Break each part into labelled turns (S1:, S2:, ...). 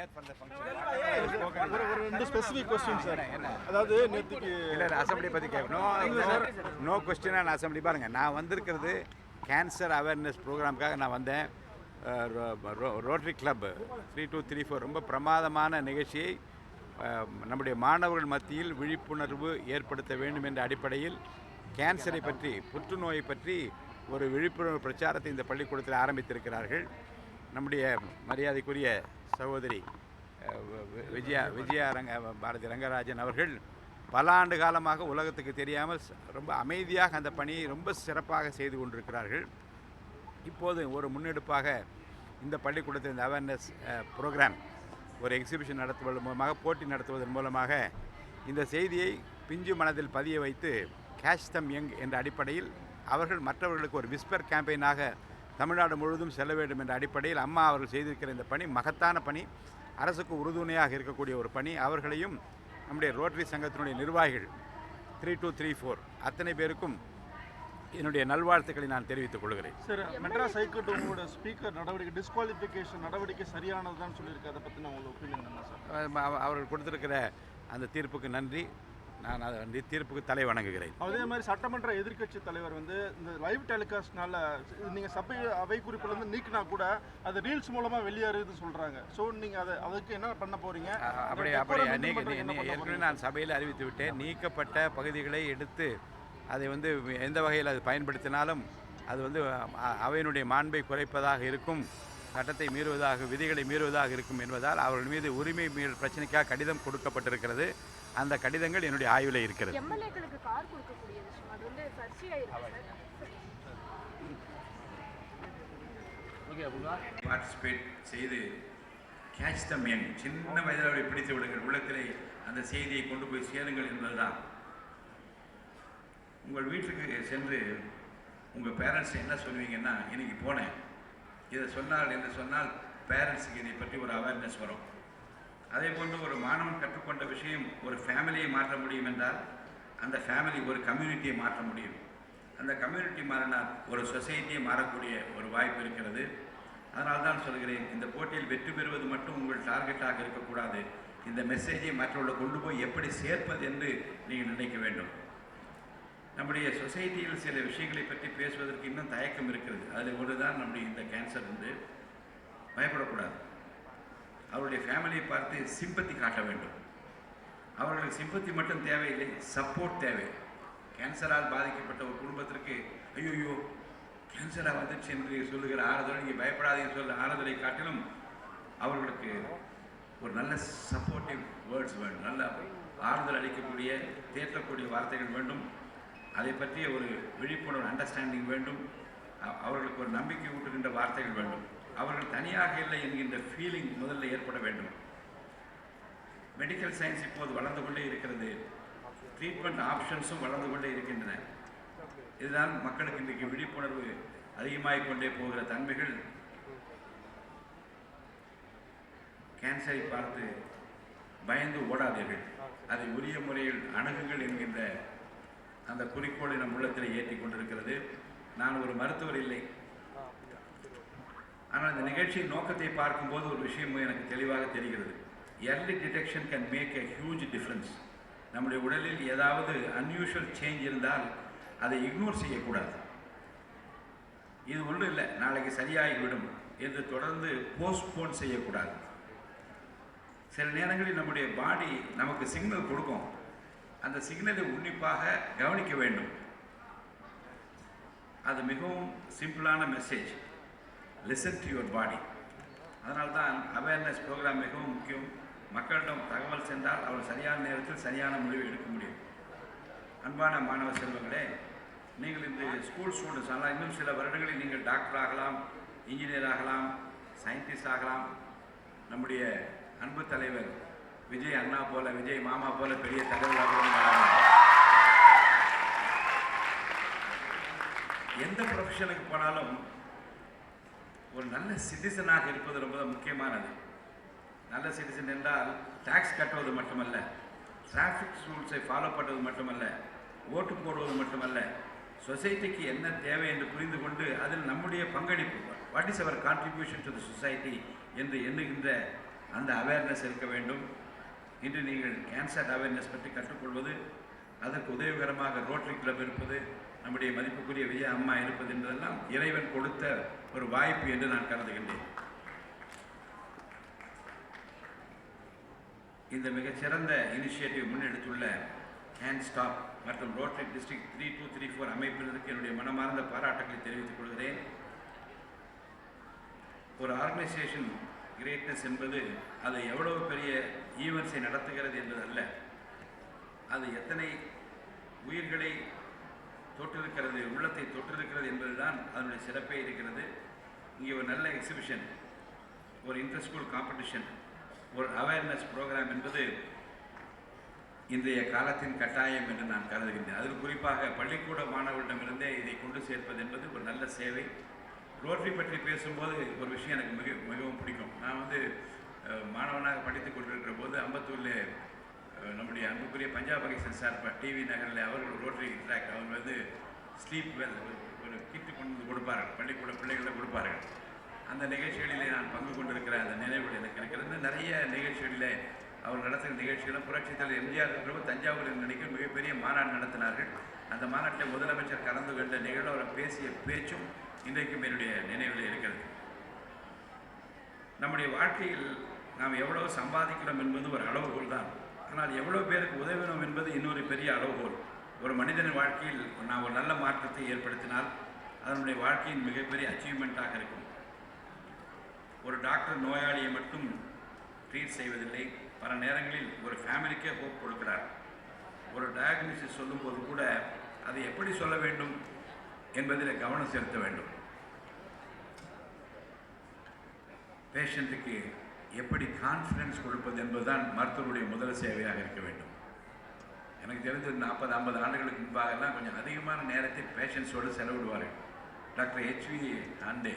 S1: there for the function.
S2: ஒரு ரெண்டு specific question sir. அதாவது நேத்துக்கு
S1: இல்ல அசெம்பிளி பத்தி கேட்கணும். No question on assembly. பாருங்க, நான் வந்திருக்கிறது கேன்சர் அவேர்னஸ் ப்ரோக்ராமுக்காக நான் வந்தேன். ரோட்டரி கிளப் 3234 ரொம்ப பிரமாதமான நிகழ்ச்சியை நம்முடைய மாணவர்கள் மத்தியில் விழிப்புணர்வு ஏற்படுத்த வேண்டும் என்ற அடிப்படையில் கேன்சரை பற்றி, புற்றுநோயை பற்றி ஒரு விழிப்புணர்வு பிரச்சாரத்தை இந்த பள்ளிக்கூடத்தில் ஆரம்பித்திருக்கிறார்கள். நம்முடைய மரியாதைக்குரிய சகோதரி விஜயா பாரதி ரங்கராஜன் அவர்கள் பல ஆண்டு காலமாக உலகத்துக்கு தெரியாமல் ரொம்ப அமைதியாக அந்த பணியை ரொம்ப சிறப்பாக செய்து கொண்டிருக்கிறார்கள். இப்போது ஒரு முன்னெடுப்பாக இந்த பள்ளிக்கூடத்தில் இந்த அவேர்னஸ் ப்ரோக்ராம் ஒரு எக்ஸிபிஷன் நடத்துவதன் மூலமாக, போட்டி நடத்துவதன் மூலமாக இந்த செய்தியை பிஞ்சு மனதில் பதிய வைத்து கேட்ச் தம் யங் என்ற அடிப்படையில் அவர்கள் மற்றவர்களுக்கு ஒரு விஸ்பர் கேம்பெயினாக தமிழ்நாடு முழுவதும் செல்ல வேண்டும் என்ற அடிப்படையில் அம்மா அவர்கள் செய்திருக்கிற இந்த பணி மகத்தான பணி, அரசுக்கு உறுதுணையாக இருக்கக்கூடிய ஒரு பணி. அவர்களையும் நம்முடைய ரோட்டரி சங்கத்தினுடைய நிர்வாகிகள் 3234 அத்தனை பேருக்கும் என்னுடைய நல்வாழ்த்துக்களை நான் தெரிவித்துக் கொள்கிறேன்.
S2: சார், மெட்ராஸ் ஹைகோர்ட் உங்களோட ஸ்பீக்கர் நடவடிக்கை டிஸ்குவாலிஃபிகேஷன் நடவடிக்கை சரியானதுதான் சொல்லியிருக்கு. அதை பற்றி நான் உங்களுக்கு ஒப்பீனியன் என்ன சார்?
S1: அவர்கள் கொடுத்திருக்கிற அந்த தீர்ப்புக்கு நன்றி. நான் அந்த தீர்ப்புக்கு தலை வணங்குகிறேன்.
S2: அதே மாதிரி சட்டமன்ற எதிர்க்கட்சி தலைவர் வந்து இந்த லைவ் டெலிகாஸ்ட்னால நீங்கள் சபை அவை குறிப்பிலேருந்து நீக்கினா கூட அது ரீல்ஸ் மூலமாக வெளியேறுது சொல்கிறாங்க. ஸோ நீங்கள் அதுக்கு என்ன பண்ண போகிறீங்க?
S1: அப்படி ஏற்கனவே நான் சபையில் அறிவித்து விட்டேன். நீக்கப்பட்ட பகுதிகளை எடுத்து அதை வந்து எந்த வகையில் அது பயன்படுத்தினாலும் அது வந்து அவையினுடைய மாண்பை குறைப்பதாக இருக்கும், சட்டத்தை மீறுவதாக, விதிகளை மீறுவதாக இருக்கும் என்பதால் அவர்கள் மீது உரிமை மீறல் பிரச்சனைக்காக கடிதம் கொடுக்கப்பட்டிருக்கிறது. அந்த கடிதங்கள் என்னுடைய ஆய்வில் இருக்கிறது. பார்ட்டிசிபேட் செய்து கேட்ச் தம் யங், சின்ன வயதில் அவரை பிடித்து விடுங்கள், உள்ளத்திலே அந்த செய்தியை கொண்டு போய் சேருங்கள் என்பதுதான். உங்கள் வீட்டுக்கு சென்று உங்கள் பேரண்ட்ஸ் என்ன சொல்லுவீங்கன்னா, இன்றைக்கி போனேன், இதை சொன்னால் என்று சொன்னால் பேரண்ட்ஸுக்கு இதை பற்றி ஒரு அவேர்னஸ் வரும். அதே போன்று ஒரு மாணவன் கற்றுக்கொண்ட விஷயம் ஒரு ஃபேமிலியை மாற்ற முடியும் என்றால் அந்த ஃபேமிலி ஒரு கம்யூனிட்டியை மாற்ற முடியும். அந்த கம்யூனிட்டி மாறினால் ஒரு சொசைட்டியை மாறக்கூடிய ஒரு வாய்ப்பு இருக்கிறது. அதனால் தான் சொல்கிறேன், இந்த போட்டியில் வெற்றி பெறுவது மட்டும் உங்கள் டார்கெட்டாக இருக்கக்கூடாது. இந்த மெசேஜை மற்றவர்களை கொண்டு போய் எப்படி சேர்ப்பது என்று நீங்கள் நினைக்க வேண்டும். நம்முடைய சொசைட்டியில் சில விஷயங்களை பற்றி பேசுவதற்கு இன்னும் தயக்கம் இருக்கிறது. அதில் ஒன்று தான் நம்முடைய இந்த கேன்சர் வந்து பயப்படக்கூடாது. அவருடைய ஃபேமிலியை பார்த்து சிம்பத்தி காட்ட வேண்டும். அவர்களுக்கு சிம்பத்தி மட்டும் தேவையில்லை, சப்போர்ட் தேவை. கேன்சரால் பாதிக்கப்பட்ட ஒரு குடும்பத்திற்கு ஐயோ கேன்சராக வந்துச்சு என்று சொல்லுகிற ஆறுதல், நீங்கள் பயப்படாதீங்கன்னு சொல்ல ஆறுதலை காட்டிலும் அவர்களுக்கு ஒரு நல்ல சப்போர்ட்டிவ் வேர்ட்ஸ் வேண்டும், நல்ல ஆறுதல் அளிக்கக்கூடிய, தேற்றக்கூடிய வார்த்தைகள் வேண்டும். அதை பற்றிய ஒரு விழிப்புணர்வு, அண்டர்ஸ்டாண்டிங் வேண்டும். அவர்களுக்கு ஒரு நம்பிக்கை ஊட்டுகின்ற வார்த்தைகள் வேண்டும். அவர்கள் தனியாக இல்லை என்கின்ற ஃபீலிங் முதல்ல ஏற்பட வேண்டும். மெடிக்கல் சயின்ஸ் இப்போது வளர்ந்து கொண்டே இருக்கிறது, ட்ரீட்மெண்ட் ஆப்ஷன்ஸும் வளர்ந்து கொண்டே இருக்கின்றன. இதுதான் மக்களுக்கு இன்றைக்கு விழிப்புணர்வு அதிகமாகிக் கொண்டே போகிற தன்மைகள். கேன்சரை பார்த்து பயந்து ஓடாதீர்கள், அதை உரிய முறையில் அணுகுங்கள் என்கின்ற அந்த குறிக்கோளை நம் உள்ளத்தில் ஏற்றி கொண்டிருக்கிறது. நான் ஒரு மருத்துவர் இல்லை, ஆனால் இந்த நிகழ்ச்சியின் நோக்கத்தை பார்க்கும்போது ஒரு விஷயமும் எனக்கு தெளிவாக தெரிகிறது. early detection can make a huge difference. நம்முடைய உடலில் ஏதாவது அன்யூஷுவல் சேஞ்ச் இருந்தால் அதை இக்னோர் செய்யக்கூடாது. இது ஒன்றும் இல்லை, நாளைக்கு சரியாகிவிடும் என்று தொடர்ந்து போஸ்ட்போன் செய்யக்கூடாது. சில நேரங்களில் நம்முடைய பாடி நமக்கு சிக்னல் கொடுக்கும், அந்த சிக்னலை உன்னிப்பாக கவனிக்க வேண்டும். அது மிகவும் சிம்பிளான message, listen to your body. அதனால்தான் அவேர்னஸ் ப்ரோக்ராம் மிகவும் முக்கியம். மக்களிடம் தகவல் சென்றால் அவர் சரியான நேரத்தில் சரியான முடிவை எடுக்க முடியும். அன்பான மாணவ செல்வங்களே, நீங்கள் இந்த ஸ்கூல் ஸ்டூடெண்ட்ஸ் ஆனால் இன்னும் சில வருடங்களில் நீங்கள் டாக்டர் ஆகலாம், இன்ஜினியர் ஆகலாம், சயின்டிஸ்ட் ஆகலாம். நம்முடைய அன்பு தலைவர் விஜய் அண்ணா போல, விஜய் மாமா போல பெரிய தலைவராகவும் ஆகலாம். எந்த ப்ரொஃபஷனுக்கு போனாலும் ஒரு நல்ல சிட்டிசனாக இருப்பது ரொம்ப முக்கியமானது. நல்ல சிட்டிசன் என்றால் டாக்ஸ் கட்டுவது மட்டுமல்ல, டிராஃபிக் ரூல்ஸை ஃபாலோ பண்ணுறது மட்டுமல்ல, ஓட்டு போடுவது மட்டுமல்ல, சொசைட்டிக்கு என்ன தேவை என்று புரிந்து கொண்டு அதில் நம்முடைய பங்களிப்பு, what is our contribution to the society என்று எண்ணுகின்ற அந்த அவேர்னஸ் இருக்க வேண்டும். இன்று நீங்கள் கேன்சர் அவேர்னஸ் பற்றி கற்றுக்கொள்வது, அதற்கு உதவிகரமாக ரோட்டரி கிளப் இருப்பது, நம்முடைய மதிப்புக்குரிய விஜய அம்மா இருப்பது என்பதெல்லாம் இறைவன் கொடுத்த ஒரு வாய்ப்பு என்று நான் கருதுகின்றேன். இந்த மிகச்சிறந்த இனிஷியேட்டிவ் முன்னெடுத்துள்ள ஹேண்ட் ஸ்டாப் மற்றும் ரோட்டரி டிஸ்ட்ரிக்ட் 3234 அமைப்பினருக்கு என்னுடைய மனமார்ந்த பாராட்டுகளை தெரிவித்துக் கொள்கிறேன். ஒரு ஆர்கனைசேஷன் கிரேட்னஸ் என்பது அது எவ்வளவு பெரிய ஈவெண்ட்ஸை நடத்துகிறது என்பதல்ல, அது எத்தனை உயிர்களை தொற்றிருக்கிறது, உள்ளத்தை தொற்றிருக்கிறது என்பதுதான் அதனுடைய சிறப்பே இருக்கிறது. இங்கே ஒரு நல்ல எக்ஸிபிஷன், ஒரு இன்டர் ஸ்கூல் காம்படிஷன், ஒரு அவேர்னஸ் ப்ரோக்ராம் என்பது இன்றைய காலத்தின் கட்டாயம் என்று நான் கருதுகின்றேன். அதில் குறிப்பாக பள்ளிக்கூட மாணவர்களிடமிருந்தே இதை கொண்டு சேர்ப்பது என்பது ஒரு நல்ல சேவை. ரோட்டரி பற்றி பேசும்போது ஒரு விஷயம் எனக்கு மிகவும் பிடிக்கும். நான் மாணவனாக படித்துக் கொண்டிருக்கிற போது அம்பத்தூரில் நம்முடைய அன்புக்குரிய பஞ்சாப் பகிசன் சார் டிவி நகரில் அவர்கள் ரோட்டரி இன்ட்ராக்ட் அவங்க ஸ்லீப் வெல் ஒரு கிட்டு கொண்டு வந்து கொடுப்பார்கள், பள்ளிக்கூட பிள்ளைகளை கொடுப்பார்கள். அந்த நிகழ்ச்சிகளிலே நான் பங்கு கொண்டிருக்கிற அந்த நினைவுகள் எனக்கு இருக்கிறது. நிறைய நிகழ்ச்சிகளில் அவர் நடத்துகிற நிகழ்ச்சிகளும் புரட்சித் தலைவர் எம்ஜிஆர் இருக்கிறவங்க தஞ்சாவூரில் நினைக்கிற மிகப்பெரிய மாநாடு நடத்தினார்கள். அந்த மாநாட்டில் முதலமைச்சர் கலந்து கொண்ட நிகழ்வு, அவர் பேசிய பேச்சும் இன்றைக்கும் என்னுடைய நினைவில் இருக்கிறது. நம்முடைய வாழ்க்கையில் நாம் எவ்வளவு சம்பாதிக்கிறோம் என்பது ஒரு அளவுகோல் தான். ஆனால் எவ்வளோ பேருக்கு உதவினோம் என்பது இன்னொரு பெரிய அளவுகோல். ஒரு மனிதனின் வாழ்க்கையில் நாம் ஒரு நல்ல மாற்றத்தை ஏற்படுத்தினால் அதனுடைய வாழ்க்கையின் மிகப்பெரிய அச்சீவ்மெண்ட்டாக இருக்கும். ஒரு டாக்டர் நோயாளியை மட்டும் ட்ரீட் செய்வதில்லை, பல நேரங்களில் ஒரு ஃபேமிலிக்கே ஹோப் கொடுக்கிறார். ஒரு டயக்னோசிஸ் சொல்லும்போது கூட அதை எப்படி சொல்ல வேண்டும் என்பதில் கவனம் செலுத்த வேண்டும். பேஷண்ட்டுக்கு எப்படி கான்ஃபிடன்ஸ் கொடுப்பது என்பதுதான் மருத்துவருடைய முதல் சேவையாக இருக்க வேண்டும். எனக்கு தெரிஞ்ச 40-50 ஆண்டுகளுக்கு முன்பாகலாம் கொஞ்சம் அதிகமான நேரத்தை பேஷண்ட்ஸோடு செலவிடுவார்கள். டாக்டர் HV ஆண்டே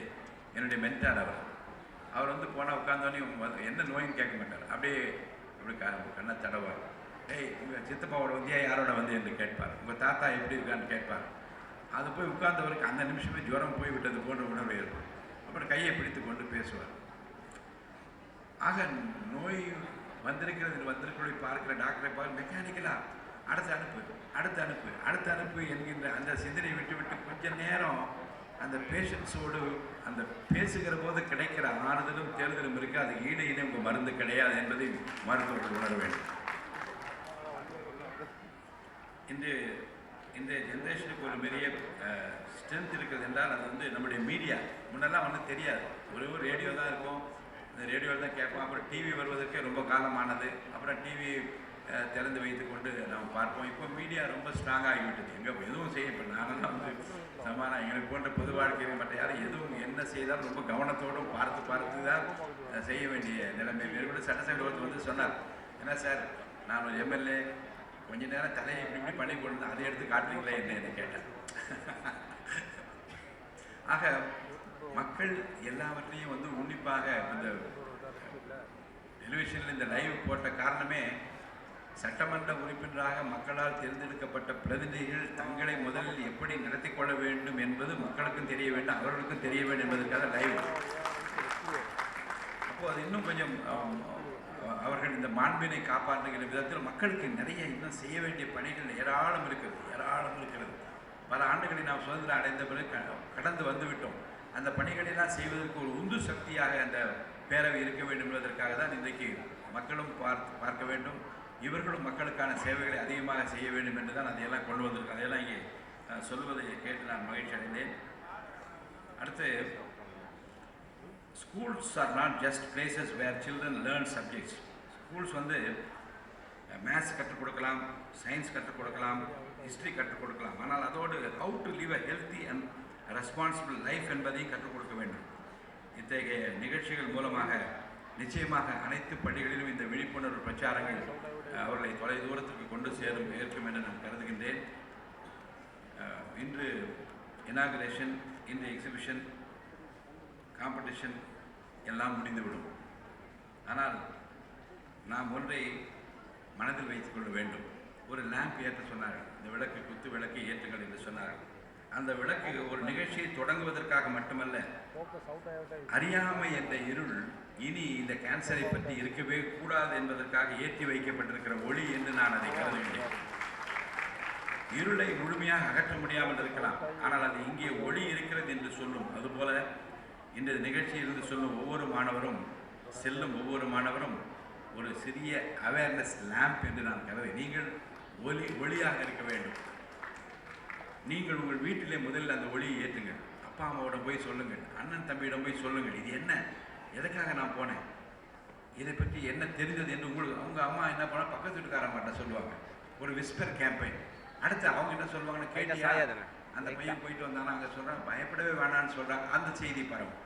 S1: என்னுடைய மென்டார், அவர் போனால் உட்காந்தோடனே என்ன நோயின்னு கேட்க மாட்டார். அப்படியே அப்படி கண்ணை தடவார். உங்கள் சித்தப்பாவோட வந்தியா யாரோட வந்து என்று கேட்பார். உங்கள் தாத்தா எப்படி இருக்கான்னு கேட்பார். அது போய் உட்கார்ந்தவருக்கு அந்த நிமிஷமே ஜுரம் போய் விட்டது போன்ற உணர்வு இருக்கும். அப்புறம் கையை பிடித்து கொண்டு பேசுவார். ஆக நோய் வந்திருக்கிறதை பார்க்கிற டாக்டரை பார்க்க மெக்கானிக்கலாக அடுத்து அனுப்பு என்கின்ற அந்த சிந்தனை விட்டு கொஞ்ச நேரம் அந்த பேஷண்ட்ஸோடு அந்த பேசுகிற போது கிடைக்கிற ஆறுதலும் தேர்தலும் இருக்குது. அது ஈடு உங்கள் மருந்து கிடையாது என்பதை மருத்துவர்கள் உணர வேண்டும். இந்த ஜென்ரேஷனுக்கு ஒரு பெரிய ஸ்ட்ரென்த் இருக்கிறது என்றால் அது நம்முடைய மீடியா. முன்னெல்லாம் ஒன்றும் தெரியாது, ஒரே ஒரு ரேடியோ தான் இருக்கும், இந்த ரேடியோவில் தான் கேட்போம். அப்புறம் டிவி வருவதற்கே ரொம்ப காலமானது. அப்புறம் டிவி திறந்து வைத்து கொண்டு நாம் பார்ப்போம். இப்போ மீடியா ரொம்ப ஸ்ட்ராங் ஆகிவிட்டது. எங்கே எதுவும் செய்ய, இப்போ நாங்கள்லாம் சமானம் எங்களுக்கு போன்ற பொது வாழ்க்கையில் மற்ற யாரும் எதுவும் என்ன செய்தாலும் ரொம்ப கவனத்தோடும் பார்த்து தான் செய்ய வேண்டிய நிலைமை. வேறு சட்டசபை சொன்னார், என்ன சார் நான் ஒரு எம்எல்ஏ, கொஞ்ச நேரம் தலையை இப்படி பண்ணி கொண்டு அதை எடுத்து காட்டுறீங்களே என்ன கேட்டேன். ஆக மக்கள் எல்லாவற்றையும் உன்னிப்பாக இந்த டெலிவிஷனில் இந்த லைவ் போட்ட காரணமே சட்டமன்ற உறுப்பினராக மக்களால் தேர்ந்தெடுக்கப்பட்ட பிரதிநிதிகள் தங்களை முதலில் எப்படி நடத்தி கொள்ள வேண்டும் என்பது மக்களுக்கும் தெரிய வேண்டும், அவர்களுக்கும் தெரிய வேண்டும் என்பதற்காக லைவ். அப்போது அது இன்னும் கொஞ்சம் அவர்கள் இந்த மாண்பினை காப்பாற்றுகிற விதத்தில் மக்களுக்கு நிறைய இன்னும் செய்ய வேண்டிய பணிகள் ஏராளம் இருக்கிறது. பல ஆண்டுகளை நாம் சுதந்திரம் அடைந்த பிறகு கடந்து வந்துவிட்டோம். அந்த பணிகளெல்லாம் செய்வதற்கு ஒரு உந்து சக்தியாக அந்த பேரவை இருக்க வேண்டும் என்பதற்காக தான் இன்றைக்கு மக்களும் பார்க்க வேண்டும், இவர்களும் மக்களுக்கான சேவைகளை அதிகமாக செய்ய வேண்டும் என்று தான் அதையெல்லாம் கொண்டு வந்திருக்கோம். அதையெல்லாம் இங்கே சொல்வதை கேட்டு நான் மகிழ்ச்சி அடைந்தேன். அடுத்து, schools are not just places where children learn subjects. Schools maths கற்றுக் கொடுக்கலாம், சயின்ஸ் கற்றுக் கொடுக்கலாம், ஹிஸ்ட்ரி கற்றுக் கொடுக்கலாம். ஆனால் அதோடு how to live a healthy and responsible life என்பதையும் கற்றுக் கொடுக்க வேண்டும். இத்தகைய நிகழ்ச்சிகள் மூலமாக நிச்சயமாக அனைத்து பள்ளிகளிலும் இந்த விழிப்புணர்வு பிரச்சாரங்கள் அவர்களை தொலை தூரத்திற்கு கொண்டு இருக்கும் என்று நான் கருதுகின்றேன். இன்று இனாகுரேஷன், இன்று எக்ஸிபிஷன், காம்படிஷன் எல்லாம் முடிந்துவிடும். ஆனால் நாம் ஒன்றை மனதில் வைத்துக் கொள்ள வேண்டும். ஒரு லேம்ப் ஏற்ற சொன்னார்கள், இந்த விளக்கு குத்து விளக்கு ஏற்றுங்கள் என்று சொன்னார்கள். அந்த விளக்கு ஒரு நிகழ்ச்சியை தொடங்குவதற்காக மட்டுமல்ல, அறியாமை என்ற இருள் இனி இந்த கேன்சரை பற்றி இருக்கவே கூடாது என்பதற்காக ஏற்றி வைக்கப்பட்டிருக்கிற ஒளி என்று நான் அதை கருதுகிறேன். இருளை முழுமையாக அகற்ற முடியாமல் இருக்கலாம், ஆனால் அது இங்கே ஒளி இருக்கிறது என்று சொல்லும். அதுபோல இந்த நிகழ்ச்சியிலிருந்து சொல்லும் ஒவ்வொரு மாணவரும், செல்லும் ஒவ்வொரு மாணவரும் ஒரு சிறிய அவேர்னஸ் லேம்ப் என்று நான் கருதுகிறேன். நீங்கள் ஒளியாக இருக்க வேண்டும். நீங்கள் உங்கள் வீட்டிலே முதலில் அந்த ஒளியை ஏற்றுங்கள். அப்பா அம்மாவிடம் போய் சொல்லுங்கள், அண்ணன் தம்பியிடம் போய் சொல்லுங்கள், இது என்ன, எதுக்காக நான் போனேன், இதை பற்றி என்ன தெரிந்தது என்று உங்களுக்கு அவங்க அம்மா என்ன பண்ணால் பக்கத்து வீட்டுக்காரம்மாட்ட சொல்லுவாங்க. ஒரு விஸ்பர் கேம்பெயின். அடுத்து அவங்க என்ன சொல்லுவாங்கன்னு கேட்டியா, அந்த பையன் போயிட்டு வந்தானா அங்கே சொல்கிறாங்க, பயப்படவே வேணான்னு சொல்கிறாங்க. அந்த செய்தி பரவும்.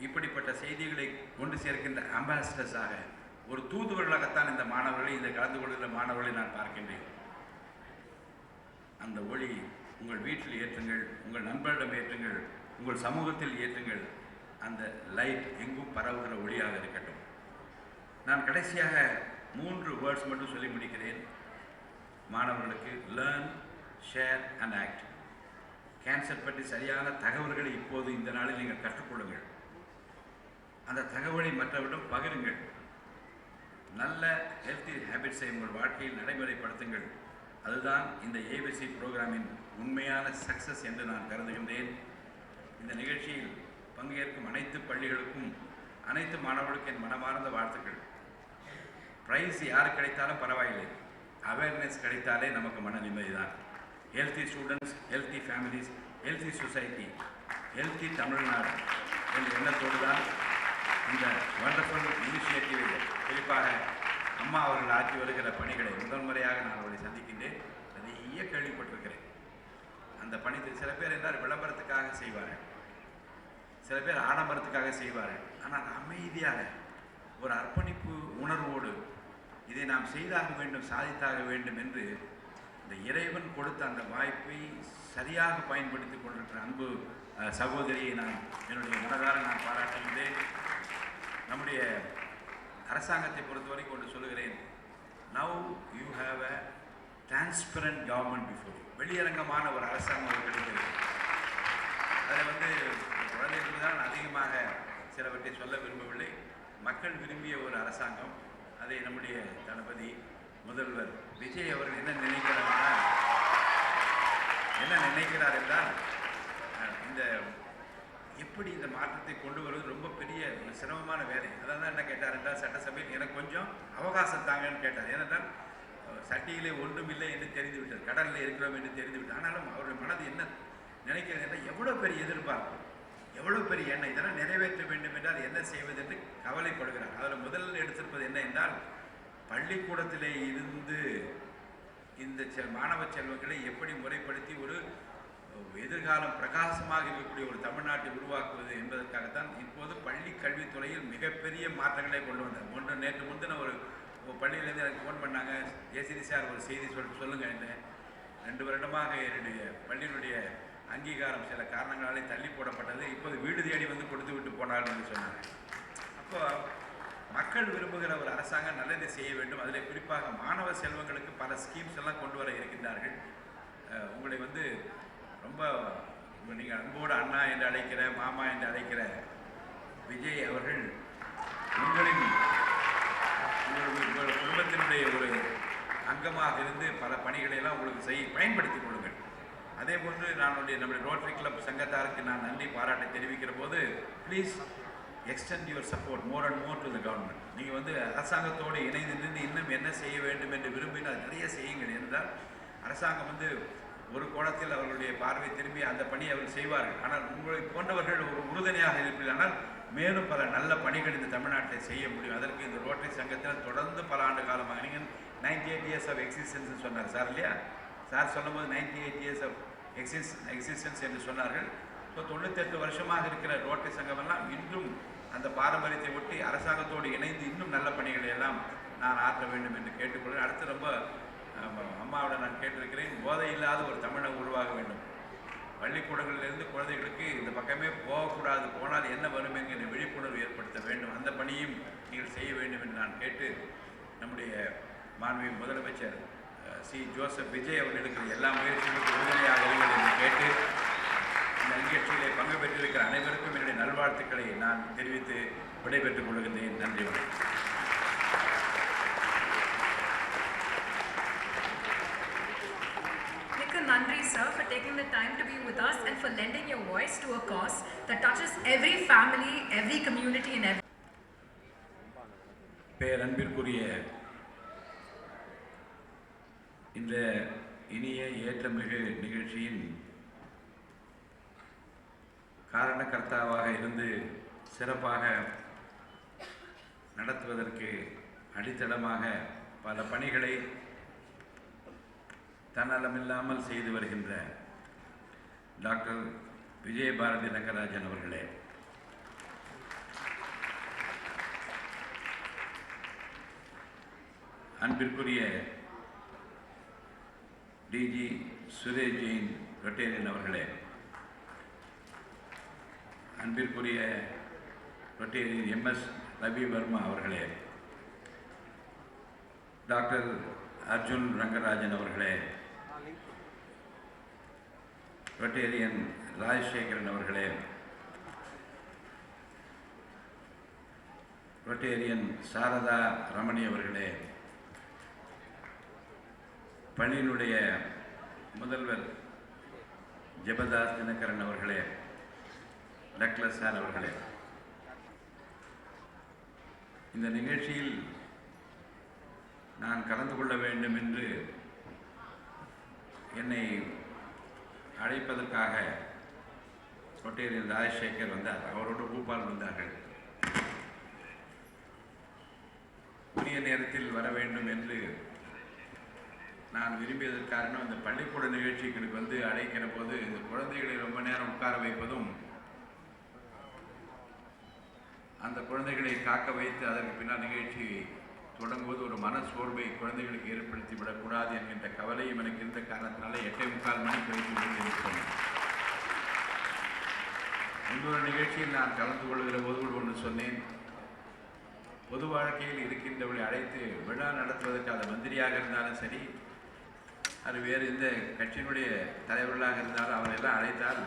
S1: இப்படிப்பட்ட செய்திகளை கொண்டு சேர்க்கின்ற அம்பாசிடர்ஸாக, ஒரு தூதுவர்களாகத்தான் இந்த மாணவர்களை, இந்த கலந்து கொள்கிற மாணவர்களை நான் பார்க்கின்றேன். அந்த ஒளி உங்கள் வீட்டில் ஏற்றுங்கள், உங்கள் நண்பரிடம் ஏற்றுங்கள், உங்கள் சமூகத்தில் ஏற்றுங்கள். அந்த லைட் எங்கும் பரவுகிற ஒளியாக இருக்கட்டும். நான் கடைசியாக 3 வேர்ட்ஸ் மட்டும் சொல்லி முடிக்கிறேன் மாணவர்களுக்கு. Learn, share and act. Cancer பற்றி சரியான தகவல்களை இப்போது இந்த நாளில் நீங்கள் கற்றுக்கொள்ளுங்கள். அந்த தகவலை மற்றவரிடம் பகிருங்கள். நல்ல ஹெல்த்தி ஹேபிட்ஸை உங்கள் வாழ்க்கையில் நடைமுறைப்படுத்துங்கள். அதுதான் இந்த ஏபிசி ப்ரோக்ராமின் உண்மையான சக்ஸஸ் என்று நான் கருதுகின்றேன். இந்த நிகழ்ச்சியில் பங்கேற்கும் அனைத்து பள்ளிகளுக்கும், அனைத்து மாணவர்களுக்கும் என் மனமார்ந்த வாழ்த்துக்கள். ப்ரைஸ் யாரு கிடைத்தாலும் பரவாயில்லை, அவேர்னஸ் கிடைத்தாலே நமக்கு மன நிம்மதி தான். Healthy students, healthy families, healthy society, healthy Tamil Nadu என்ற எண்ணத்தோடு தான் இந்த வண்டர்ஃபுல் இனிஷியேட்டிவை, குறிப்பாக அம்மா அவர்கள் ஆற்றி வருகிற பணிகளை முதல் முறையாக நான் அவர்களை சந்திக்கின்றேன். நிறைய கேள்விப்பட்டிருக்கிறேன். அந்த பணி சில பேர் என்றால் விளம்பரத்துக்காக செய்வார்கள், சில பேர் ஆடம்பரத்துக்காக செய்வார்கள். ஆனால் அமைதியாக ஒரு அர்ப்பணிப்பு உணர்வோடு இதை நாம் செய்தாக வேண்டும், சாதித்தாக வேண்டும் என்று இந்த இறைவன் கொடுத்த அந்த வாய்ப்பை சரியாக பயன்படுத்தி கொண்டிருக்கிற அன்பு சகோதரியை நான் என்னுடைய மனதார நான் பாராட்டுகின்றேன். நம்முடைய அரசாங்கத்தை பொறுத்தவரை கொண்டு சொல்லுகிறேன், now you have a transparent government before. வெளியரங்கமான ஒரு அரசாங்கம் கிடைக்கிறது. அதில் குழந்தைகளுக்கு தான் அதிகமாக சிலவற்றை சொல்ல விரும்பவில்லை. மக்கள் விரும்பிய ஒரு அரசாங்கம். அதை நம்முடைய தளபதி முதல்வர் விஜய் அவர்கள் என்ன நினைக்கிறார் என்றால், இந்த எப்படி இந்த மாற்றத்தை கொண்டு வருவது ரொம்ப பெரிய ஒரு சிரமமான வேலை. அதான் என்ன கேட்டார் என்றால், சட்டசபையில் எனக்கு கொஞ்சம் அவகாசம் தாங்கன்னு கேட்டார். ஏனென்றால் சட்டியிலே ஒன்றுமில்லை என்று தெரிந்துவிட்டது, கடலில் இருக்கிறோம் என்று தெரிந்துவிட்டது. ஆனாலும் அவருடைய மனது என்ன நினைக்கிறது என்றால், எவ்வளோ பெரிய எதிர்பார்ப்பு, எவ்வளோ பெரிய எண்ணம், இதெல்லாம் நிறைவேற்ற வேண்டும் என்றால் என்ன செய்வது என்று கவலைப்படுகிறார். அதில் முதலில் எடுத்திருப்பது என்ன என்றால், பள்ளிக்கூடத்திலே இருந்து இந்த மாணவ செல்வங்களை எப்படி முறைப்படுத்தி ஒரு எதிர்காலம் பிரகாசமாக இருக்கக்கூடிய ஒரு தமிழ்நாட்டை உருவாக்குவது என்பதற்காகத்தான் இப்போது பள்ளி கல்வித்துறையில் மிகப்பெரிய மாற்றங்களை கொண்டு வந்தார். நேற்று முந்தின ஒரு பள்ளியிலேருந்து எனக்கு ஃபோன் பண்ணாங்க, ஏசிடி சார் ஒரு செய்தி சொல்லுங்கள் என்று. 2 வருடமாக என்னுடைய பள்ளியினுடைய அங்கீகாரம் சில காரணங்களாலே தள்ளி போடப்பட்டது. இப்போது வீடு தேடி வந்து கொடுத்து விட்டு போனார் என்று சொன்னாங்க. அப்போ மக்கள் விரும்புகிற ஒரு அரசாங்கம் நல்லதை செய்ய வேண்டும். அதில் குறிப்பாக மாணவ செல்வங்களுக்கு பல ஸ்கீம்ஸ் எல்லாம் கொண்டு வர இருக்கின்றார்கள். உங்களை ரொம்ப நீங்கள் அன்போடு அண்ணா என்று அழைக்கிற, மாமா என்று அழைக்கிற விஜய் அவர்கள் உங்கள் குடும்பத்தினுடைய ஒரு அங்கமாக இருந்து பல பணிகளை எல்லாம் உங்களுக்கு பயன்படுத்திக் கொள்ளுங்கள். அதே போன்று நம்முடைய ரோட்டரி கிளப் சங்கத்தாருக்கு நான் நன்றி பாராட்டை தெரிவிக்கிற போது, please extend your support more and more to the government. நீங்கள் அரசாங்கத்தோடு இணைந்து நின்று இன்னும் என்ன செய்ய வேண்டும் என்று விரும்பினால் நிறைய செய்யுங்கள். என்றால் அரசாங்கம் ஒரு கோணத்தில் அவர்களுடைய பார்வை திரும்பி அந்த பணியை அவர்கள் செய்வார்கள். ஆனால் உங்களை போன்றவர்கள் ஒரு உறுதுணையாக இருப்பீர்கள். மேலும் பல நல்ல பணிகள் இந்த தமிழ்நாட்டில் செய்ய முடியும். அதற்கு இந்த ரோட்டரி சங்கத்தில் தொடர்ந்து பல ஆண்டு காலமாக, நீங்கள் 98 years of existence சொன்னார் சார் இல்லையா? சார் சொல்லும்போது 98 years of existence என்று சொன்னார்கள். ஸோ 98 வருஷமாக இருக்கிற ரோட்டரி சங்கமெல்லாம் இன்றும் அந்த பாரம்பரியத்தை ஒட்டி அரசாங்கத்தோடு இணைந்து இன்னும் நல்ல பணிகளை எல்லாம் நான் ஆற்ற வேண்டும் என்று கேட்டுக்கொள்கிறேன். அடுத்து ரொம்ப அம்மாவோட நான் கேட்டிருக்கிறேன், போதை இல்லாத ஒரு தமிழகம் உருவாக வேண்டும். பள்ளிக்கூடங்களிலிருந்து குழந்தைகளுக்கு இந்த பக்கமே போகக்கூடாது, போனால் என்ன வரும் என்கிற விழிப்புணர்வு ஏற்படுத்த வேண்டும். அந்த பணியும் நீங்கள் செய்ய வேண்டும் என்று நான் கேட்டு, நம்முடைய மாண்புமிகு முதலமைச்சர் சி. ஜோசப் விஜய் அவர்கள் எடுக்கிற எல்லா முயற்சிகளுக்கும் உறுதுணையாக இருங்கள் என்று கேட்டு இந்த நிகழ்ச்சியிலே பங்கு பெற்றிருக்கிற அனைவருக்கும் என்னுடைய நல்வாழ்த்துக்களை நான் தெரிவித்து விடைபெற்றுக் கொள்கின்றேன். நன்றி வணக்கம்.
S3: Nandri sir, for taking the time to be with us and for lending your voice to a cause that touches every family, every community and every
S1: பேரன்பிற்குரிய இந்த இனிய ஏற்றமிகு நிகழ்ச்சியின் காரணகர்த்தாவாக இருந்து சிறப்பாக நடத்துவதற்கு அடித்தளமாக பல பணிகளை தன்னலமில்லாமல் செய்து வருகின்ற டாக்டர் விஜயபாரதி ரங்கராஜன் அவர்களே, அன்பிற்குரிய டிஜி சுரேஷ் ஜெயின் ரொட்டேரியன் அவர்களே, அன்பிற்குரிய ரொட்டேரியன் MS ரவி வர்மா அவர்களே, டாக்டர் அர்ஜுன் ரங்கராஜன் அவர்களே, ரொட்டேரியன் ராஜசேகரன் அவர்களே, ரொட்டேரியன் சாரதா ரமணி அவர்களே, பள்ளியினுடைய முதல்வர் ஜெபதாஸ் தினகரன் அவர்களே, டக்ளஸ் சார் அவர்களே, இந்த நிகழ்ச்சியில் நான் கலந்து கொள்ள வேண்டும் என்று என்னை அழைப்பதற்காக ரொட்டேரியன் ராஜசேகர் வந்தார். அவரோடு பூபால் வந்தார்கள். உரிய நேரத்தில் வர வேண்டும் என்று நான் விரும்பியதற்கு காரணம், இந்த பள்ளிக்கூட நிகழ்ச்சிகளுக்கு வந்து அழைக்கிற போது இந்த குழந்தைகளை ரொம்ப நேரம் உட்கார வைப்பதும், அந்த குழந்தைகளை காக்க வைத்து அதற்கு பின்னால் நிகழ்ச்சி தொடங்குவது ஒரு மன சோர்வை குழந்தைகளுக்கு ஏற்படுத்தி விடக்கூடாது என்கின்ற கவலையும் எனக்கு இருந்த காரணத்தினால 8:45 மணிக்கு வைத்து சொன்னேன். இன்னொரு நிகழ்ச்சியில் நான் கலந்து கொள்கிற போது ஒன்று சொன்னேன். பொது வாழ்க்கையில் இருக்கின்றவர்களை அழைத்து விழா நடத்துவதற்கு அது மந்திரியாக இருந்தாலும் சரி, அது வேறு எந்த கட்சியினுடைய தலைவர்களாக இருந்தாலும் அவரெல்லாம் அழைத்தால்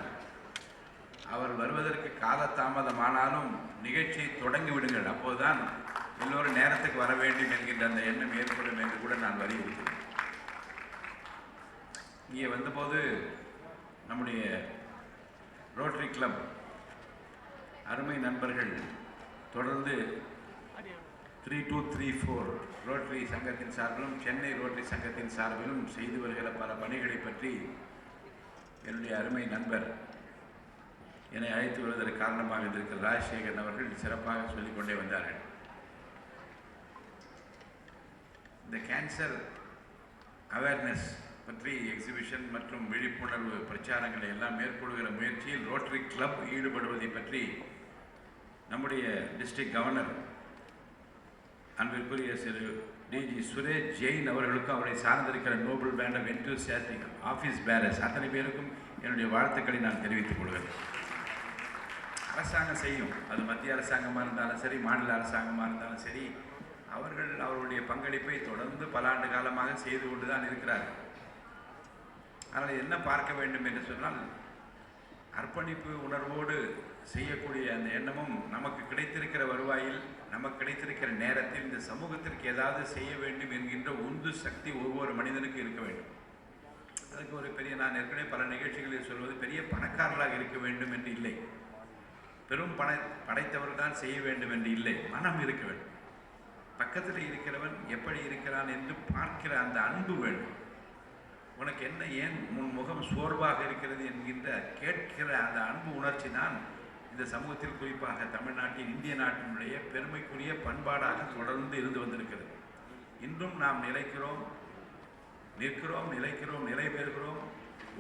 S1: அவர் வருவதற்கு காலதாமதமானாலும் நிகழ்ச்சியை தொடங்கி விடுங்கள், அப்போதுதான் எல்லோரும் நேரத்துக்கு வர வேண்டும் என்கின்ற அந்த எண்ணம் ஏற்படும் என்று கூட நான் வலியுறுத்தினேன். இங்கே வந்தபோது நம்முடைய ரோட்டரி கிளப் அருமை நண்பர்கள் தொடர்ந்து 3234 ரோட்டரி சங்கத்தின் சார்பிலும் சென்னை ரோட்டரி சங்கத்தின் சார்பிலும் செய்து வருகிற பல பணிகளை பற்றி என்னுடைய அருமை நண்பர் என்னை அழைத்து வருவதற்கு காரணமாக இருக்கிற ராஜசேகரன் அவர்கள் சிறப்பாக சொல்லிக்கொண்டே வந்தார்கள். இந்த கேன்சர் அவேர்னஸ் பற்றி எக்ஸிபிஷன் மற்றும் விழிப்புணர்வு பிரச்சாரங்களை எல்லாம் மேற்கொள்கிற முயற்சியில் ரோட்டரி கிளப் ஈடுபடுவதை பற்றி நம்முடைய டிஸ்ட்ரிக்ட் கவர்னர் அன்பிற்குரிய திரு டிஜி சுரேஷ் ஜெயின் அவர்களுக்கும் அவரை சார்ந்திருக்கிற noble band of enthusiastic office bearers அத்தனை பேருக்கும் என்னுடைய வாழ்த்துக்களை நான் தெரிவித்துக் கொள்கிறேன். அரசாங்கம் செய்யும், அது மத்திய அரசாங்கமாக இருந்தாலும் சரி, மாநில அரசாங்கமாக இருந்தாலும் சரி, அவர்கள் அவருடைய பங்களிப்பை தொடர்ந்து பல ஆண்டு காலமாக செய்து கொண்டு தான் இருக்கிறார்கள். ஆனால் என்ன பார்க்க வேண்டும் என்று சொன்னால், அர்ப்பணிப்பு உணர்வோடு செய்யக்கூடிய அந்த எண்ணமும் நமக்கு கிடைத்திருக்கிற வருவாயில், நமக்கு கிடைத்திருக்கிற நேரத்தில் இந்த சமூகத்திற்கு ஏதாவது செய்ய வேண்டும் என்கின்ற உந்து சக்தி ஒவ்வொரு மனிதனுக்கு இருக்க வேண்டும். அதுக்கு ஒரு பெரிய, நான் ஏற்கனவே பல நிகழ்ச்சிகளில் சொல்வது, பெரிய பணக்காரர்களாக இருக்க வேண்டும் என்று இல்லை, பெரும் படைத்தவர் தான் செய்ய வேண்டும் என்று இல்லை, மனம் இருக்க வேண்டும். பக்கத்தில் இருக்கிறவன் எப்படி இருக்கிறான் என்று பார்க்கிற அந்த அன்பு வேண்டும். உனக்கு என்ன, ஏன் உன் முகம் சோர்வாக இருக்கிறது என்கின்ற கேட்கிற அந்த அன்பு உணர்ச்சி தான் இந்த சமூகத்தில், குறிப்பாக தமிழ்நாட்டின், இந்திய நாட்டினுடைய பெருமைக்குரிய பண்பாடாக தொடர்ந்து இருந்து வந்திருக்கிறது. இன்றும் நாம் நிலைக்கிறோம், நிற்கிறோம், நிலைக்கிறோம், நிலை பெறுகிறோம்.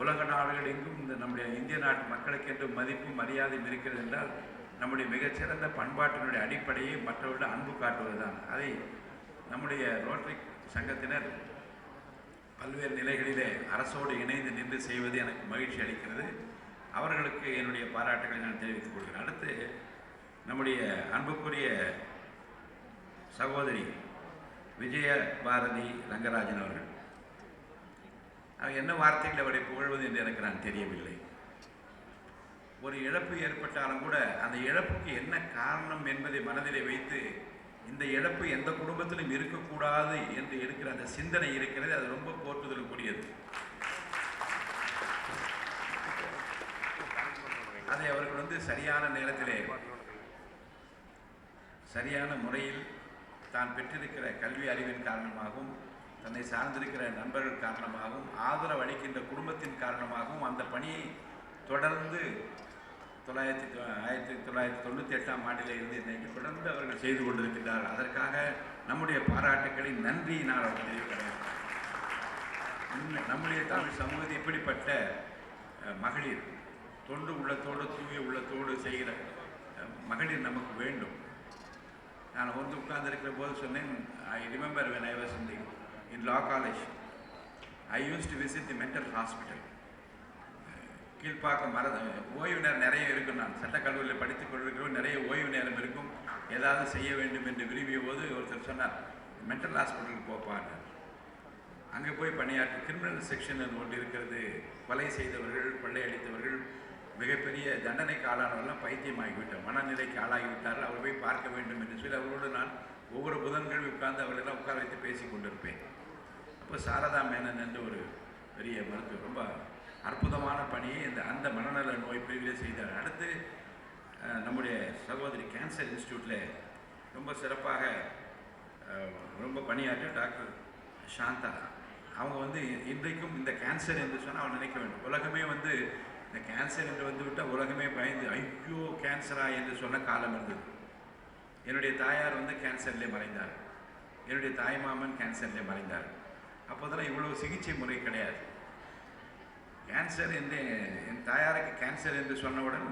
S1: உலக நாடுகள் எங்கும் இந்த நம்முடைய இந்திய நாட்டு மக்களுக்கு என்று மதிப்பும் மரியாதையும் இருக்கிறது என்றால் நம்முடைய மிகச்சிறந்த பண்பாட்டினுடைய அடிப்படையை மற்றவர்களிடம் அன்பு காட்டுவதுதான். அதை நம்முடைய ரோட்டரி சங்கத்தினர் பல்வேறு நிலைகளிலே அரசோடு இணைந்து நின்று செய்வது எனக்கு மகிழ்ச்சி அளிக்கிறது. அவர்களுக்கு என்னுடைய பாராட்டுகளை நான் தெரிவித்துக் கொள்கிறேன். அடுத்து நம்முடைய அன்புக்குரிய சகோதரி விஜயபாரதி ரங்கராஜன் அவர்கள், என்ன வார்த்தைகளை அவரை புகழ்வது என்று எனக்கு நான் தெரியவில்லை. ஒரு இழப்பு ஏற்பட்டாலும் கூட அந்த இழப்புக்கு என்ன காரணம் என்பதை மனதிலே வைத்து இந்த இழப்பு எந்த குடும்பத்திலும் இருக்கக்கூடாது என்று இருக்கிற அந்த சிந்தனை இருக்கிறது. அது ரொம்ப போற்றுதலுக்குரியது. அதை அவர்கள் சரியான நேரத்திலே சரியான முறையில் தான் பெற்றிருக்கிற கல்வி அறிவின் காரணமாகவும் தன்னை சார்ந்திருக்கிற நண்பர்கள் காரணமாகவும் ஆதரவு அளிக்கின்ற குடும்பத்தின் காரணமாகவும் அந்த பணியை தொடர்ந்து 1998ஆம் ஆண்டிலே இருந்து இன்னைக்கு தொடர்ந்து அவர்கள் செய்து கொண்டிருக்கிறார்கள். அதற்காக நம்முடைய பாராட்டுக்களை நன்றி நான் அவர்கள் தெரிவிக்கிறேன். நம்முடைய தமிழ் சமூகத்தை இப்படிப்பட்ட மகளிர் தொண்டு உள்ளத்தோடு தூய உள்ளத்தோடு செய்கிற மகளிர் நமக்கு வேண்டும். நான் உட்கார்ந்திருக்கிற போது சொன்னேன், I remember when I was in law college, I used to visit the mental hospital. Kilpauk ஓய்வு நேரம் நிறைய இருக்கும். நான் சட்டக்கல்லூரியில் படித்துக் கொண்டிருக்கிறோம், நிறைய ஓய்வு நேரம் இருக்கும். ஏதாவது செய்ய வேண்டும் என்று விரும்பிய போது ஒருத்தர் சொன்னார், மென்டல் ஹாஸ்பிட்டலுக்கு போப்பாங்க. அங்கே போய் பணியாற்றி கிரிமினல் செக்ஷன் ஒன்று இருக்கிறது. கொலை செய்தவர்கள், கொள்ளையடித்தவர்கள், மிகப்பெரிய தண்டனைக்கு ஆளானவர்கள்லாம் பைத்தியமாகிவிட்டார், மனநிலைக்கு ஆளாகிவிட்டார்கள். அவர் போய் பார்க்க வேண்டும் என்று சொல்லி அவரோடு நான் ஒவ்வொரு புதன்கிழமை உட்கார்ந்து அவர்களெல்லாம் உட்கார வைத்து பேசி கொண்டிருப்பேன். அப்போ சாரதா மேனன் என்று ஒரு பெரிய மருத்துவர் ரொம்ப அற்புதமான பணியை அந்த மனநல நோய் பிரிவிலே செய்தார். அடுத்து நம்முடைய சகோதரி கேன்சர் இன்ஸ்டியூட்டில் ரொம்ப சிறப்பாக ரொம்ப பணியாற்றி டாக்டர் சாந்தா அவங்க இன்றைக்கும் இந்த கேன்சர் என்று சொன்னால் அவன் நினைக்க வேண்டும். உலகமே இந்த கேன்சர் என்று வந்துவிட்டால் உலகமே பயந்து ஐயோ கேன்சரா என்று சொன்ன காலம் இருந்தது. என்னுடைய தாயார் கேன்சர்லேயே மறைந்தார். என்னுடைய தாய்மாமன் கேன்சர்லேயே மறைந்தார். அப்போதெல்லாம் இவ்வளவு சிகிச்சை முறை கிடையாது. கேன்சர் என்று என் தாயாருக்கு கேன்சர் என்று சொன்னவுடன்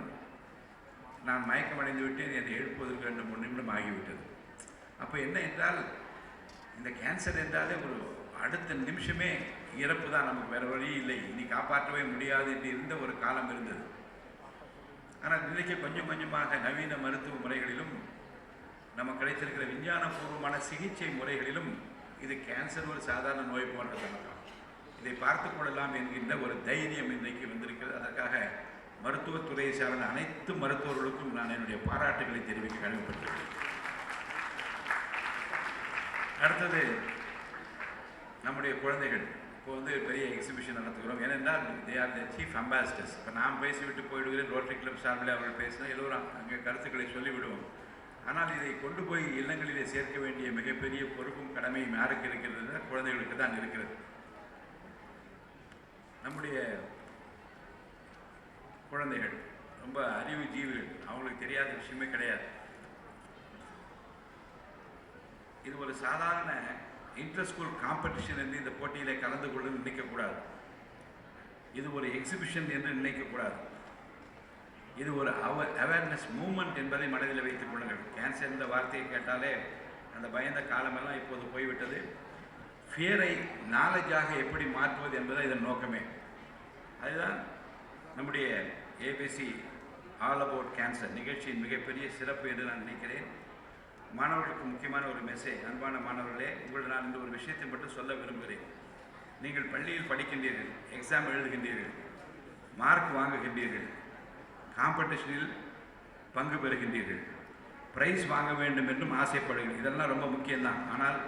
S1: நான் மயக்கமடைந்து விட்டேன். என்னை எழுப்புவதற்கு 2-3 நிமிடம் ஆகிவிட்டது. அப்போ என்ன என்றால் இந்த கேன்சர் என்றாலே ஒரு அடுத்த நிமிஷமே இறப்பு தான், நமக்கு வேறு வழி இல்லை, இனி காப்பாற்றவே முடியாது என்று இருந்த ஒரு காலம் இருந்தது. ஆனால் இன்றைக்கு கொஞ்சம் கொஞ்சமாக நவீன மருத்துவ முறைகளிலும் நமக்கு கிடைத்திருக்கிற விஞ்ஞானபூர்வமான சிகிச்சை முறைகளிலும் இது கேன்சர் ஒரு சாதாரண நோய் போன்றதெல்லாம் இதை பார்த்து கொள்ளலாம் என்கின்ற ஒரு தைரியம் இன்றைக்கு வந்திருக்கிறது. அதற்காக மருத்துவத்துறையை சார்ந்த அனைத்து மருத்துவர்களுக்கும் நான் என்னுடைய பாராட்டுகளை தெரிவிக்க கடமைப்பட்டிருக்கிறேன். அடுத்தது நம்முடைய குழந்தைகள். இப்போ பெரிய எக்ஸிபிஷன் நடத்துகிறோம். ஏனென்றால் they are the chief ambassadors. இப்போ நான் பேசிவிட்டு போயிடுகிறேன், ரோட்டரி கிளப் சார்பில் அவர்கள் பேசினா எல்லோரும் அங்கே கருத்துக்களை சொல்லிவிடுவோம். ஆனால் இதை கொண்டு போய் இல்லங்களிலே சேர்க்க வேண்டிய மிகப்பெரிய பொறுப்பும் கடமையும் யாருக்கு இருக்கிறது? குழந்தைகளுக்கு தான் இருக்கிறது. நம்முடைய குழந்தைகள் ரொம்ப அறிவு ஜீவிகள், அவங்களுக்கு தெரியாத விஷயமே கிடையாது. இது ஒரு சாதாரண இன்டர் ஸ்கூல் காம்படிஷன் என்று இந்த போட்டியிலே கலந்து கொள்ள நினைக்கக்கூடாது. இது ஒரு எக்ஸிபிஷன் என்று நினைக்கக்கூடாது. இது ஒரு அவேர்னஸ் மூவ்மெண்ட் என்பதை மனதில் வைத்துக் கொள்ளுங்கள். கேன்சர் என்ற வார்த்தையை கேட்டாலே அந்த பயந்த காலமெல்லாம் இப்போது போய்விட்டது. ஃபியரை நாலேஜாக எப்படி மாற்றுவது என்பது இதன் நோக்கமே. அதுதான் நம்முடைய ஏபிசி ஆல் அபவுட் கேன்சர் நிகழ்ச்சியின் மிகப்பெரிய சிறப்பு என்று நான் நினைக்கிறேன். மாணவர்களுக்கு முக்கியமான ஒரு மெசேஜ். அன்பான மாணவர்களே, உங்களை நான் இந்த ஒரு விஷயத்தை மட்டும் சொல்ல விரும்புகிறேன். நீங்கள் பள்ளியில் படிக்கின்றீர்கள், எக்ஸாம் எழுதுகின்றீர்கள், மார்க் வாங்குகின்றீர்கள், காம்படிஷனில் பங்கு பெறுகின்றீர்கள், ப்ரைஸ் வாங்க வேண்டும் என்றும் ஆசைப்படுகிறீர்கள். இதெல்லாம் ரொம்ப முக்கியம்தான். ஆனால்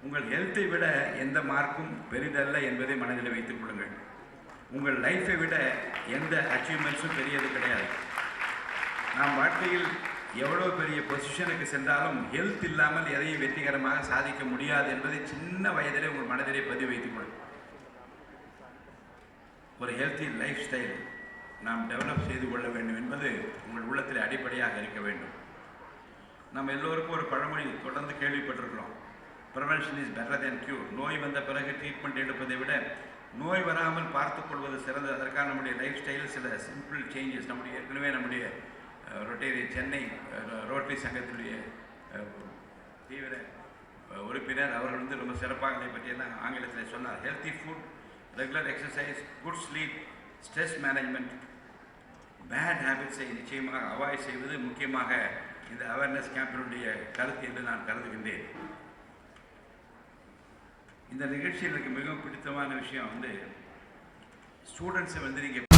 S1: உங்கள் ஹெல்த்தை விட எந்த மார்க்கும் பெரிதல்ல என்பதை மனதில் வைத்துக் கொள்ளுங்கள். உங்கள் லைஃப்பை விட எந்த அச்சீவ்மெண்ட்ஸும் பெரியது கிடையாது. நாம் வாழ்க்கையில் எவ்வளோ பெரிய பொசிஷனுக்கு சென்றாலும் ஹெல்த் இல்லாமல் எதையும் வெற்றிகரமாக சாதிக்க முடியாது என்பதை சின்ன வயதிலே உங்கள் மனதிலே பதிவு வைத்துக் கொள்ளுங்கள். ஒரு ஹெல்த்தி லைஃப் ஸ்டைல் நாம் டெவலப் செய்து கொள்ள வேண்டும் என்பது உங்கள் உள்ளத்தில் அடிப்படையாக இருக்க வேண்டும். நம்ம எல்லோருக்கும் ஒரு பழமொழி தொடர்ந்து கேள்விப்பட்டிருக்கிறோம், prevention is better than cure. நோய் வந்த பிறகு ட்ரீட்மெண்ட் எடுப்பதை விட நோய் வராமல் பார்த்துக்கொள்வது சிறந்தது. அதற்காக நம்முடைய லைஃப் ஸ்டைலில் சில சிம்பிள் சேஞ்சஸ் நம்முடைய சென்னை ரோட்டரி சங்கத்தினுடைய தீவிர உறுப்பினர் அவர்கள் ரொம்ப சிறப்பாக இதை பற்றியெல்லாம் ஆங்கிலத்தில் சொன்னார். Healthy food, regular exercise, good sleep, stress management, bad ஹேபிட்ஸை நிச்சயமாக அவாய்ட் செய்வது முக்கியமாக இந்த அவேர்னஸ் கேம்பினுடைய கருத்து என்று நான் கருதுகின்றேன். இந்த நிகழ்ச்சியில் எனக்கு மிகவும் பிடித்தமான விஷயம் ஸ்டூடெண்ட்ஸை நீங்கள்